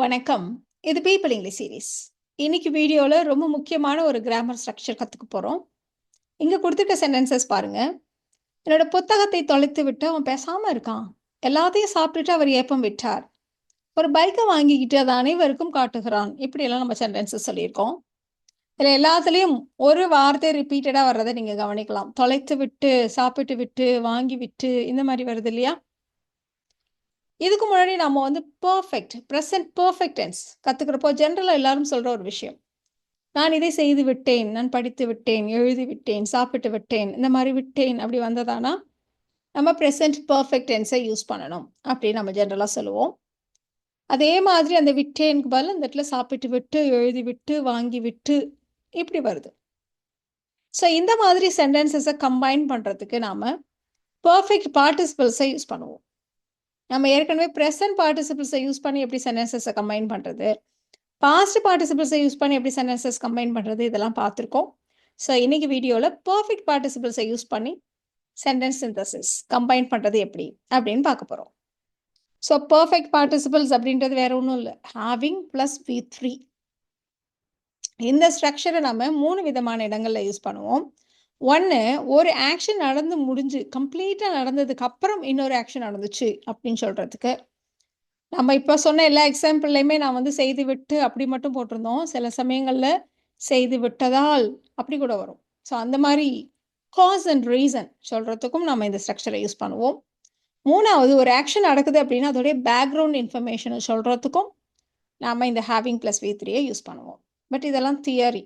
வணக்கம். இது people English series. இன்னைக்கு வீடியோல ரொம்ப முக்கியமான ஒரு கிராமர் ஸ்ட்ரக்சர் கத்துக்க போறோம். இங்க கொடுத்துருக்க சென்டென்சஸ் பாருங்க. என்னோட புத்தகத்தை தொலைத்து விட்டு அவன் பேசாம இருக்கான். எல்லாத்தையும் சாப்பிட்டுட்டு அவர் ஏப்பம் விட்டார். ஒரு பைக்கை வாங்கிக்கிட்டு அதை அனைவருக்கும் காட்டுகிறான். இப்படியெல்லாம் நம்ம சென்டென்சஸ் சொல்லியிருக்கோம். இதில் எல்லாத்துலேயும் ஒரு வார்த்தை ரிப்பீட்டடாக வர்றதை நீங்கள் கவனிக்கலாம். தொலைத்து விட்டு, சாப்பிட்டு விட்டு, வாங்கி விட்டு, இந்த மாதிரி வருது இல்லையா? இதுக்கு முன்னாடி நம்ம வந்து பர்ஃபெக்ட் ப்ரெசன்ட் பர்ஃபெக்ட் டென்ஸ் கற்றுக்கிறப்போ ஜென்ரலாக எல்லாரும் சொல்கிற ஒரு விஷயம், நான் இதை செய்து விட்டேன், நான் படித்து விட்டேன், எழுதி விட்டேன், சாப்பிட்டு விட்டேன், இந்த மாதிரி விட்டேன் அப்படி வந்ததானா நம்ம ப்ரெசன்ட் பர்ஃபெக்ட் டென்ஸை யூஸ் பண்ணணும் அப்படின்னு நம்ம ஜென்ரலாக சொல்லுவோம். அதே மாதிரி அந்த விட்டேனுக்கு பதில் இந்த இடத்துல சாப்பிட்டு விட்டு, எழுதி விட்டு, வாங்கி விட்டு இப்படி வருது. ஸோ இந்த மாதிரி சென்டென்சஸை கம்பைன் பண்ணுறதுக்கு நாம் பர்ஃபெக்ட் பார்ட்டிசிபிள்ஸை யூஸ் பண்ணுவோம். நம்ம ஏற்கனவே ப்ரெசன்ட் பார்ட்டிசிபிள்ஸை யூஸ் பண்ணி எப்படி சென்டென்சஸை கம்பைன் பண்ணுறது, பாஸ்ட் பார்ட்டிசிபிள்ஸை யூஸ் பண்ணி எப்படி சென்டென்சஸ் கம்பைன் பண்ணுறது, இதெல்லாம் பார்த்துருக்கோம். ஸோ இன்னைக்கு வீடியோவில் பர்ஃபெக்ட் பார்ட்டிசிபிள்ஸை யூஸ் பண்ணி சென்டென்ஸ் சிந்தசிஸ் கம்பைன் பண்ணுறது எப்படி அப்படின்னு பார்க்க போகிறோம். ஸோ பர்ஃபெக்ட் பார்ட்டிசிபிள்ஸ் அப்படின்றது வேற ஒன்றும் இல்லை, ஹேவிங் ப்ளஸ் V3. இந்த ஸ்ட்ரக்சரை நம்ம 3 விதமான இடங்களில் யூஸ் பண்ணுவோம். ஒன்று, ஒரு ஆக்ஷன் நடந்து முடிஞ்சு கம்ப்ளீட்டாக நடந்ததுக்கு அப்புறம் இன்னொரு ஆக்ஷன் நடந்துச்சு அப்படின்னு சொல்கிறதுக்கு. நம்ம இப்போ சொன்ன எல்லா எக்ஸாம்பிள்லையுமே நான் வந்து செய்து விட்டு அப்படி மட்டும் போட்டிருந்தோம். சில சமயங்களில் செய்து விட்டதால் அப்படி கூட வரும். ஸோ அந்த மாதிரி காஸ் அண்ட் ரீசன் சொல்கிறதுக்கும் நம்ம இந்த ஸ்ட்ரக்சரை யூஸ் பண்ணுவோம். மூணாவது, ஒரு ஆக்ஷன் நடக்குது அப்படின்னா அதோடைய பேக்ரவுண்ட் இன்ஃபர்மேஷனை சொல்கிறதுக்கும் நாம் இந்த ஹேவிங் ப்ளஸ் V3 யூஸ் பண்ணுவோம். பட் இதெல்லாம் தியரி.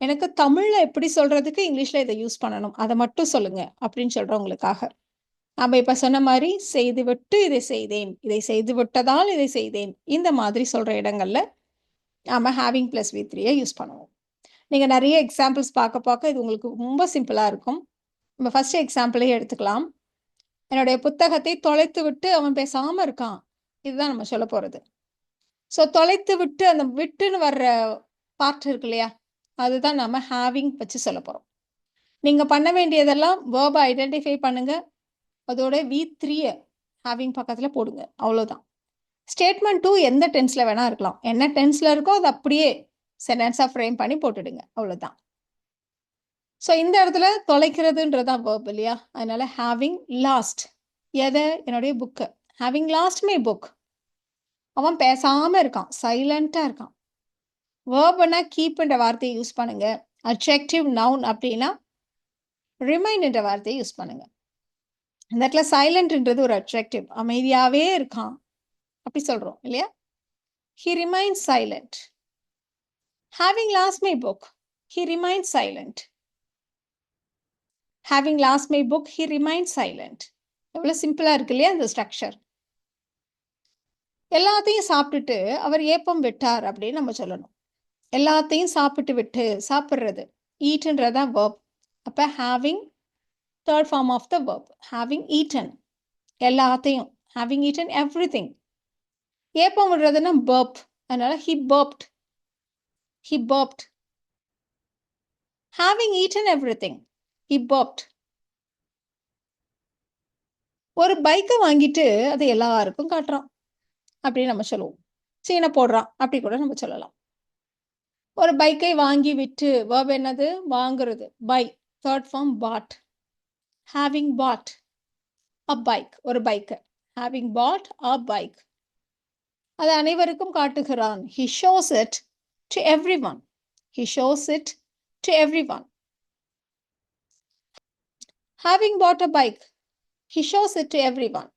எனக்கு தமிழில் எப்படி சொல்கிறதுக்கு இங்கிலீஷில் இதை யூஸ் பண்ணணும், அதை மட்டும் சொல்லுங்கள் அப்படின்னு சொல்கிறவங்களுக்காக நம்ம இப்போ சொன்ன மாதிரி செய்து விட்டு இதை செய்தேன், இதை செய்து விட்டதால் இதை செய்தேன், இந்த மாதிரி சொல்கிற இடங்களில் நாம் ஹேவிங் ப்ளஸ் V3 யூஸ் பண்ணுவோம். நீங்கள் நிறைய எக்ஸாம்பிள்ஸ் பார்க்க இது உங்களுக்கு ரொம்ப சிம்பிளாக இருக்கும். நம்ம ஃபஸ்ட்டு எக்ஸாம்பிளே எடுத்துக்கலாம். என்னுடைய புத்தகத்தை தொலைத்து விட்டு அவன் பேசாமல் இருக்கான், இதுதான் நம்ம சொல்ல போகிறது. ஸோ தொலைத்து விட்டு அந்த விட்டுன்னு வர்ற பார்ட் இருக்கு இல்லையா, அதுதான் நம்ம ஹேவிங் வச்சு சொல்ல போகிறோம். நீங்கள் பண்ண வேண்டியதெல்லாம் வேர்பை ஐடென்டிஃபை பண்ணுங்கள், அதோட V3 ஹேவிங் பக்கத்தில் போடுங்க, அவ்வளோதான். ஸ்டேட்மெண்ட் 2 எந்த டென்ஸில் வேணால் இருக்கலாம், என்ன டென்ஸில் இருக்கோ அது அப்படியே சென்டென்ஸாக ஃப்ரேம் பண்ணி போட்டுடுங்க, அவ்வளோதான். ஸோ இந்த இடத்துல தொலைக்கிறதுன்றதான் வேர்ப் இல்லையா, அதனால ஹேவிங் லாஸ்ட் எதை, என்னுடைய book. Having last my book. அவன் பேசாமல் இருக்கான், சைலண்ட்டாக இருக்கான். வேர்ப்னா கீப்ன்ற வார்த்தையை யூஸ் பண்ணுங்க. அட்ஜெக்டிவ் நவுன் அப்படின்னா ரிமைன்ன்ற வார்த்தையை யூஸ் பண்ணுங்க. இந்த இடத்துல சைலண்ட்ன்றது ஒரு அட்ஜெக்டிவ், அமைதியாகவே இருக்கான் அப்படி சொல்கிறோம் இல்லையா. He remains silent. Having lost my book, he remains silent. Having lost my book, he remains silent. எவ்வளோ சிம்பிளாக இருக்கு இல்லையா இந்த ஸ்ட்ரக்சர். எல்லாத்தையும் சாப்பிட்டுட்டு அவர் ஏப்பம் விட்டார் அப்படின்னு நம்ம சொல்லணும். எல்லாத்தையும் சாப்பிட்டு விட்டு, சாப்பிட்றது ஈட்டுன்றதான் வேர்ப். அப்போ having third form of the verb, having eaten. எல்லாத்தையும், ஹேவிங் ஈட்டன் எவ்ரிதிங். ஏப்பம் விடுறதுன்னா பர்ப், அதனால he burped. He burped. Having eaten everything, he burped. ஒரு பைக்கை வாங்கிட்டு அதை எல்லாருக்கும் காட்டுறான் அப்படின்னு நம்ம சொல்லுவோம். சீனை போடுறான் அப்படி கூட நம்ம சொல்லலாம். ஒரு பைக்கை வாங்கி விட்டு வேர்ப் என்னது, வாங்குறது, buy. Third form bought. Having bought a bike, ஒரு பைக்கை. Having bought a bike. அது அனைவருக்கும் காட்டுகிறான். He shows it to everyone. He shows it to everyone. Having bought a bike, he shows it to everyone.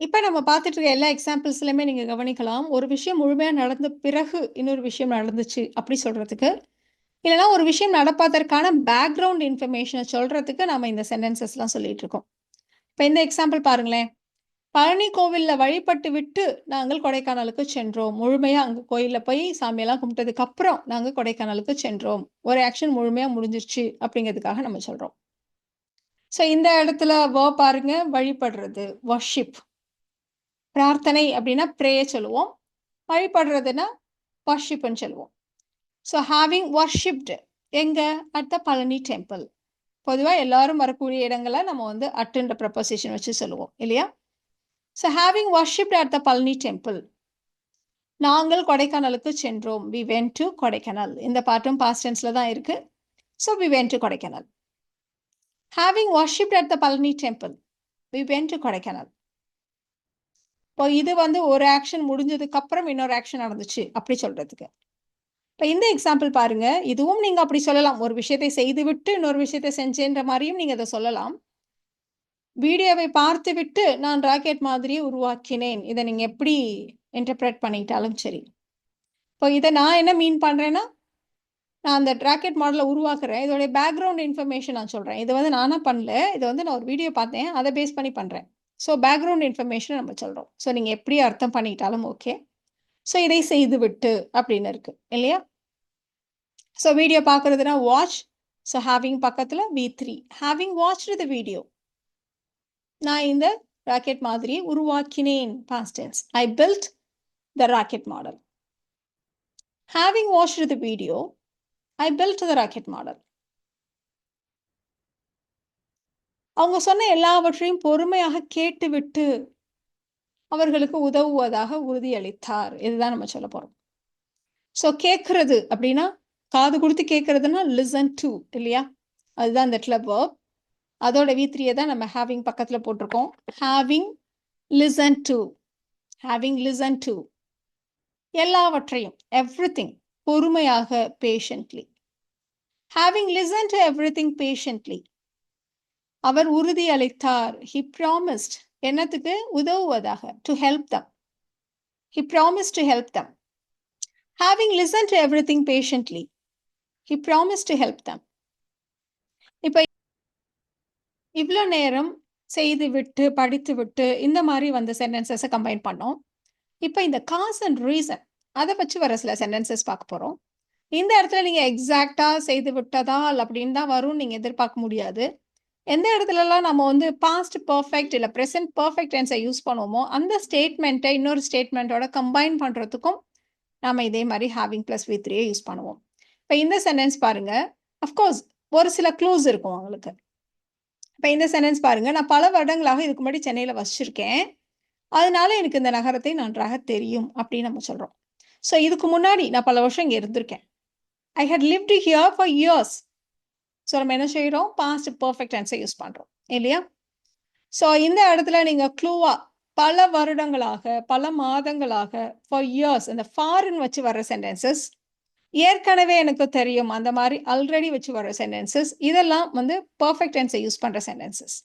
இப்போ நம்ம பார்த்துட்டு இருக்க எல்லா எக்ஸாம்பிள்ஸ்லையுமே நீங்கள் கவனிக்கலாம், ஒரு விஷயம் முழுமையாக நடந்த பிறகு இன்னொரு விஷயம் நடந்துச்சு அப்படி சொல்கிறதுக்கு, இல்லைனா ஒரு விஷயம் நடப்பதற்கான பேக்ரவுண்ட் இன்ஃபர்மேஷனை சொல்கிறதுக்கு நம்ம இந்த சென்டென்சஸ்லாம் சொல்லிட்டு இருக்கோம். இப்போ இந்த எக்ஸாம்பிள் பாருங்களேன். பழனி கோவிலில் வழிபட்டு விட்டு நாங்கள் கொடைக்கானலுக்கு சென்றோம். முழுமையாக அங்கே கோயிலில் போய் சாமியெல்லாம் கும்பிட்டதுக்கு அப்புறம் நாங்கள் கொடைக்கானலுக்கு சென்றோம். ஒரு ஆக்ஷன் முழுமையாக முடிஞ்சிருச்சு அப்படிங்கிறதுக்காக நம்ம சொல்கிறோம். ஸோ இந்த இடத்துல வேர்ப் பாருங்க, வழிபடுறது வர்ஷிப். பிரார்த்தனை அப்படின்னா ப்ரே சொல்லுவோம், வழிபடுறதுன்னா வர்ஷிப்னு சொல்லுவோம். ஸோ ஹேவிங் வர்ஷிப்டு எங்கே, அட் த பழனி டெம்பிள். பொதுவாக எல்லாரும் வரக்கூடிய இடங்களை நம்ம வந்து அட்டுன்ற ப்ரப்போசிஷன் வச்சு சொல்லுவோம் இல்லையா. So having worshipped at the Palani temple. நாங்கள் கொடைக்கானலுக்கு சென்றோம். We went to Kodaikanal. இந்த பாட்டும் past tenseல தான் இருக்கு. So we went to Kodaikanal. Having worshipped at the Palani temple. We went to Kodaikanal. இப்போ இது வந்து ஒரு ஆக்ஷன் முடிஞ்சதுக்கு அப்புறம் இன்னொரு ஆக்ஷன் நடந்துச்சு அப்படி சொல்றதுக்கு. இப்போ இந்த எக்ஸாம்பிள் பாருங்க. இதுவும் நீங்க அப்படி சொல்லலாம். ஒரு விஷயத்தை செய்துவிட்டு இன்னொரு விஷயத்தை செஞ்சேன்ற மாதிரியும் நீங்க அதை சொல்லலாம். வீடியோவை பார்த்துவிட்டு நான் ராக்கெட் மாதிரியே உருவாக்கினேன். இதை நீங்க எப்படி இன்டர்பிரேட் பண்ணிட்டாலும் சரி. இப்போ இதை நான் என்ன மீன் பண்றேன்னா, நான் அந்த ராக்கெட் மாடலை உருவாக்குறேன். இதோடைய பேக்ரவுண்ட் இன்ஃபர்மேஷன் நான் சொல்றேன். இது வந்து நானா பண்ணல. இது வந்து நான் ஒரு வீடியோ பார்த்தேன். அதை பேஸ் பண்ணி பண்றேன். ஸோ பேக்ரவுண்ட் இன்ஃபர்மேஷன் நம்ம சொல்றோம். ஸோ நீங்க எப்படி அர்த்தம் பண்ணிட்டாலும் ஓகே. ஸோ இதை செய்துவிட்டு அப்படின்னு இருக்கு இல்லையா? So video பார்க்கறதுனா watch. So having பக்கத்துல V3. Having watch the video. நான் இந்த ராக்கெட் மாதிரி உருவாக்கினேன். Past tense. I built the rocket model. Having watched the video, I built the rocket model. அவங்க சொன்ன எல்லாவற்றையும் பொறுமையாக கேட்டுவிட்டு அவர்களுக்கு உதவுவதாக உறுதியளித்தார். இதுதான் நம்ம சொல்ல போறோம். ஸோ கேட்கறது அப்படின்னா காது கொடுத்து கேட்கறதுன்னா லிசன் டு இல்லையா? அதுதான் இந்த இடத்துல verb. அதோட V3 தான் நம்ம ஹேவிங் பக்கத்துல போட்டிருக்கோம். Having listen to. Having listen to. எல்லாவற்றையும் everything பொறுமையாக patiently. Having listened to everything patiently. அவர் உறுதி அளித்தார். He promised. என்னத்துக்கு? உதவுவதாக. To help them. He promised to help them. Having listened to everything patiently. He promised to help them. இப்ப இவ்வளோ நேரம் செய்து விட்டு படித்து விட்டு இந்த மாதிரி வந்த சென்டென்சஸை கம்பைன் பண்ணோம். இப்போ இந்த காஸ் அண்ட் ரீசன் அதை வச்சு வர சில சென்டென்சஸ் பார்க்க போகிறோம். இந்த இடத்துல நீங்கள் எக்ஸாக்டாக செய்து விட்டதால் அப்படின்னு தான் வரும்னு நீங்கள் எதிர்பார்க்க முடியாது. எந்த இடத்துலலாம் நம்ம வந்து பாஸ்ட் பர்ஃபெக்ட் இல்லை ப்ரெசென்ட் பர்ஃபெக்ட் டென்ஸை யூஸ் பண்ணுவோமோ அந்த ஸ்டேட்மெண்ட்டை இன்னொரு ஸ்டேட்மெண்ட்டோட கம்பைன் பண்ணுறதுக்கும் நம்ம இதே மாதிரி ஹேவிங் ப்ளஸ் V3 யூஸ் பண்ணுவோம். இப்போ இந்த சென்டென்ஸ் பாருங்க. அஃப்கோர்ஸ் ஒரு சில க்ளூஸ் இருக்கும் உங்களுக்கு. இப்போ இந்த சென்டென்ஸ் பாருங்க. நான் பல வருடங்களாக இதுக்கு முன்னாடி சென்னையில் வசிச்சிருக்கேன். அதனால எனக்கு இந்த நகரத்தை நன்றாக தெரியும் அப்படின்னு நம்ம சொல்கிறோம். ஸோ இதுக்கு முன்னாடி நான் பல வருஷம் இங்கே இருந்திருக்கேன். I had lived here for years. So நம்ம என்ன செய்கிறோம்? பாஸ்ட் பர்ஃபெக்ட் டென்ஸை யூஸ் பண்ணுறோம் இல்லையா? ஸோ இந்த இடத்துல நீங்கள் க்ளூவா பல வருடங்களாக பல மாதங்களாக ஃபார் இயர்ஸ் இந்த ஃபாரின் வச்சு வர சென்டென்சஸ், ஏற்கனவே எனக்கு தெரியும் அந்த மாதிரி ஆல்ரெடி வச்சு வர சென்டென்சஸ், இதெல்லாம் வந்து பர்ஃபெக்ட் டென்ஸை யூஸ் பண்ணுற சென்டென்சஸ்.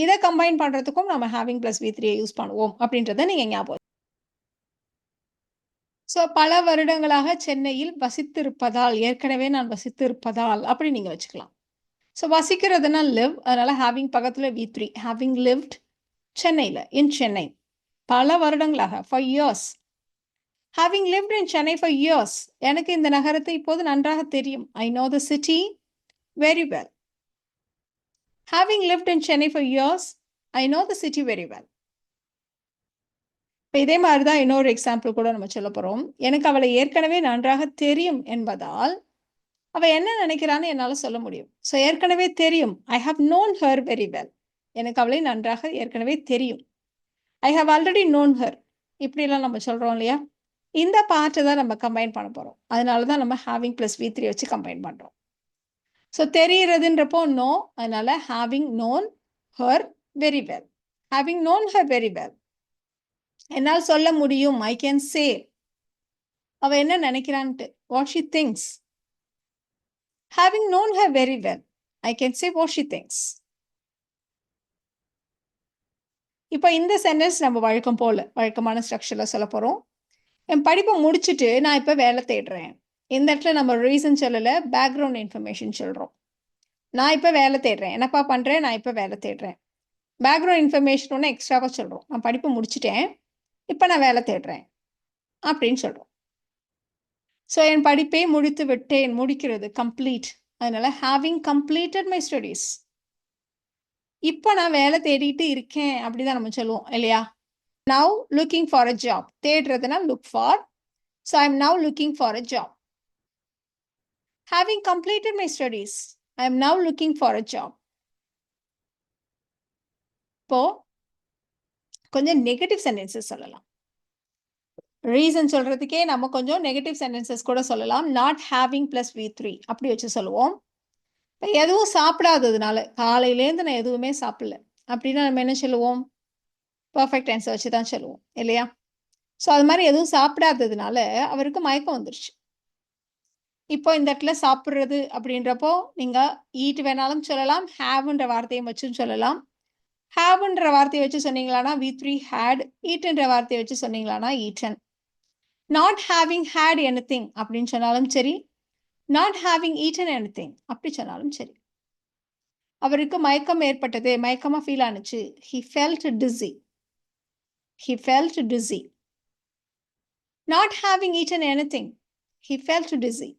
இதை கம்பைன் பண்ணுறதுக்கும் நம்ம ஹேவிங் ப்ளஸ் V3 யூஸ் பண்ணுவோம் அப்படின்றத நீங்கள் ஞாபகம். ஸோ பல வருடங்களாக சென்னையில் வசித்திருப்பதால், ஏற்கனவே நான் வசித்திருப்பதால் அப்படி நீங்கள் வச்சுக்கலாம். ஸோ வசிக்கிறதுனா லிவ், அதனால ஹேவிங் பக்கத்தில் V3. ஹேவிங் லிவ்ட் சென்னையில், இன் சென்னை பல வருடங்களாக for years. Having lived in Chennai for years. எனக்கு இந்த நகரத்தை இப்போது நன்றாக தெரியும். I know the city very well. Having lived in Chennai for years, I know the city very well. இப்போ இதே மாதிரி தான் இன்னொரு எக்ஸாம்பிள் கூட நம்ம சொல்ல போகிறோம். எனக்கு அவளை ஏற்கனவே நன்றாக தெரியும் என்பதால் அவள் என்ன நினைக்கிறான்னு என்னால் சொல்ல முடியும். ஸோ ஏற்கனவே தெரியும். I have known her very well. எனக்கு அவளை நன்றாக ஏற்கனவே தெரியும். I have already known her. இப்படிலாம் நம்ம சொல்கிறோம் இல்லையா? இந்த பார்ட்டை தான் நம்ம கம்பைன் பண்ண போகிறோம். அதனால தான் நம்ம ஹேவிங் ப்ளஸ் V3 வச்சு கம்பைன் பண்ணுறோம். ஸோ தெரிகிறதுன்றப்போ நோ, அதனால having known her very well. Having known her very well. என்னால் சொல்ல முடியும். I can say. அவள் என்ன நினைக்கிறான்ட்டு, what she thinks. Having known her very well, I can say what she thinks. இப்போ இந்த சென்டென்ஸ் நம்ம வழக்கம் போல் வழக்கமான ஸ்ட்ரக்சரில் சொல்ல போகிறோம். என் படிப்பை முடிச்சுட்டு நான் இப்போ வேலை தேடுறேன். இந்த இடத்துல நம்ம ரீசன் சொல்லலை, பேக்ரவுண்ட் இன்ஃபர்மேஷன் சொல்கிறோம். நான் இப்போ வேலை தேடுறேன். என்னப்பா பண்ணுறேன்? நான் இப்போ வேலை தேடுறேன். பேக்ரவுண்ட் இன்ஃபர்மேஷன் ஒன்று எக்ஸ்ட்ராவாக சொல்கிறோம். நான் படிப்பை முடிச்சுட்டேன், இப்போ நான் வேலை தேடுறேன் அப்படின்னு சொல்கிறோம். ஸோ என் படிப்பை முடித்து விட்டேன், முடிக்கிறது கம்ப்ளீட். அதனால ஹேவிங் கம்ப்ளீட்டட் மை ஸ்டடீஸ். இப்போ நான் வேலை தேடிட்டு இருக்கேன் அப்படிதான் நம்ம சொல்லுவோம் இல்லையா? Now looking for a job. தேடுறதுனா look for. So I am now looking for a job. Having completed my studies, I am now looking for a job. இப்போ கொஞ்சம் நெகட்டிவ் சென்டென்சஸ் சொல்லலாம். ரீசன் சொல்றதுக்கே நம்ம கொஞ்சம் நெகட்டிவ் சென்டென்சஸ் கூட சொல்லலாம். Not having plus V3 அப்படி வச்சு சொல்லுவோம். இப்ப எதுவும் சாப்பிடாததுனால, காலையிலேருந்து நான் எதுவுமே சாப்பிடல. அப்படின்னா நம்ம என்ன சொல்லுவோம்? பெர்ஃபெக்ட் டென்ஸ வச்சு தான் சொல்லுவோம். இல்லையா? ஸோ அது மாரி எதுவும் சாப்பிடாததுனால அவருக்கு மயக்கம் வந்துருச்சு. இப்போ இந்த இடத்துல சாப்பிடுறது அப்படின்றப்போ, நீங்க ஈட் வேணாலும் சொல்லலாம். ஹேவ்ன்ற வார்த்தையும் வச்சும் சொல்லலாம். ஹேவ்ன்ற வார்த்தைய வச்சு சொன்னீங்களானா V3 ஹேட். ஈட்ன்ற வார்த்தைய வச்சு சொன்னீங்களானா eaten. Not having had anything அப்படின்னு சொன்னாலும் சரி, நாட் ஹேவிங் ஈட்டன் எனிதிங் அப்படி சொன்னாலும் சரி. அவருக்கு மயக்கம் ஏற்பட்டது. மயக்கமா feel ஆனுச்சு. He felt dizzy. He felt dizzy. Not having eaten anything. He felt dizzy.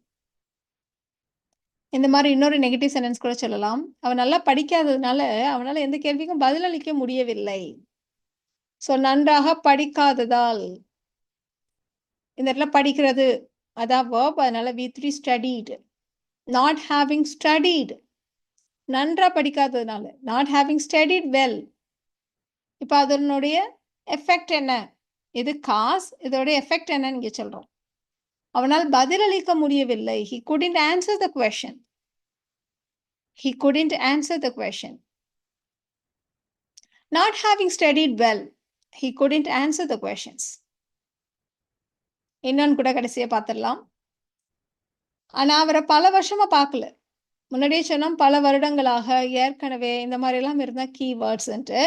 இந்த மாதிரி இன்னொரு நெகட்டிவ் சென்டென்ஸ் கூட சொல்லலாம். அவன் நல்லா படிக்காததுனால அவனால எந்த கேள்விக்கும் பதிலளிக்க முடியவில்லை. ஸோ நன்றாக படிக்காததால். இந்த இடத்துல படிக்கிறது அதான் verb. அதனால V3 studied. Not having studied. நன்றா படிக்காததுனால. Not having studied well. இப்போ அதனுடைய எஃபெக்ட் என்ன? இது காஸ். இதோட எஃபெக்ட் என்னன்னு இங்க சொல்றோம். அவனால் பதிலளிக்க முடியவில்லை. He couldn't answer the question. He couldn't answer the question. Not having studied well, he couldn't answer the questions. இன்னொன்னு கூட கடைசியா பார்த்துடலாம். ஆனா அவரை பல வருஷமா பார்க்கல. முன்னாடியே சொன்னோம் பல வருடங்களாக, ஏற்கனவே இந்த மாதிரி எல்லாம் இருந்தா கீவேர்ட்ஸ்ன்ட்டு.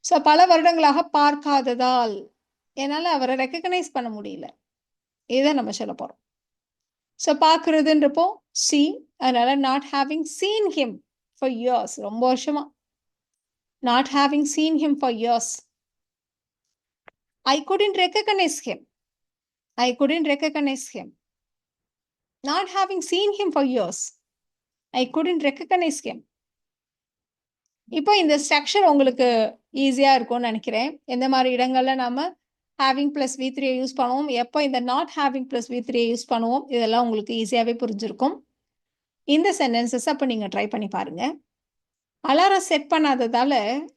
ஸோ பல வருடங்களாக பார்க்காததால் என்னால் அவரை ரெக்கக்னைஸ் பண்ண முடியல. இதை நம்ம சொல்ல போறோம். ஸோ பார்க்கறதுன்றப்போ சி. அதனால not having seen him for years. ரொம்ப வருஷமா. Not having seen him for years. I couldn't recognize him. I couldn't recognize him. Not having seen him for years. I couldn't recognize him. இப்போ இந்த structure உங்களுக்கு ஈஸியா இருக்கும்னு நினைக்கிறேன். எந்த மாதிரி இடங்கள்ல நாம having plus V3 யூஸ் பண்ணுவோம், எப்போ இந்த not having plus V3 use பண்ணுவோம், இதெல்லாம் உங்களுக்கு ஈஸியாவே புரிஞ்சிருக்கும். இந்த சென்டென்சஸ் அப்போ நீங்க ட்ரை பண்ணி பாருங்க. அலாரம் செட் பண்ணாததால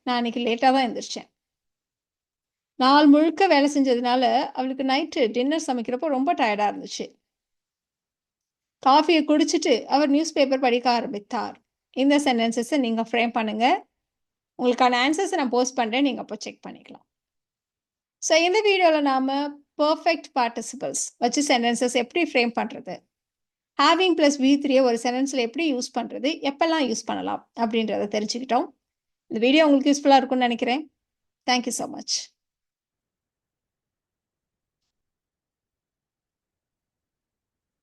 நான் இன்னைக்கு லேட்டாக தான் எழுந்திரிச்சேன். நாள் முழுக்க வேலை செஞ்சதுனால அவளுக்கு நைட்டு டின்னர் சமைக்கிறப்போ ரொம்ப டயர்டாக இருந்துச்சு. காஃபியை குடிச்சிட்டு அவர் நியூஸ் பேப்பர் படிக்க ஆரம்பித்தார். இந்த சென்டென்சஸை நீங்கள் ஃப்ரேம் பண்ணுங்கள். உங்களுக்கான ஆன்சர்ஸை நான் போஸ்ட் பண்ணுறேன். நீங்கள் அப்போ செக் பண்ணிக்கலாம். ஸோ இந்த வீடியோவில் நாம் பர்ஃபெக்ட் பார்ட்டிசிபிள்ஸ் வச்சு சென்டென்சஸ் எப்படி ஃப்ரேம் பண்ணுறது, ஹேவிங் ப்ளஸ் V3 ஒரு சென்டென்ஸில் எப்படி யூஸ் பண்ணுறது, எப்பெல்லாம் யூஸ் பண்ணலாம் அப்படின்றத தெரிஞ்சுக்கிட்டோம். இந்த வீடியோ உங்களுக்கு யூஸ்ஃபுல்லாக இருக்கும்னு நினைக்கிறேன். Thank you so much.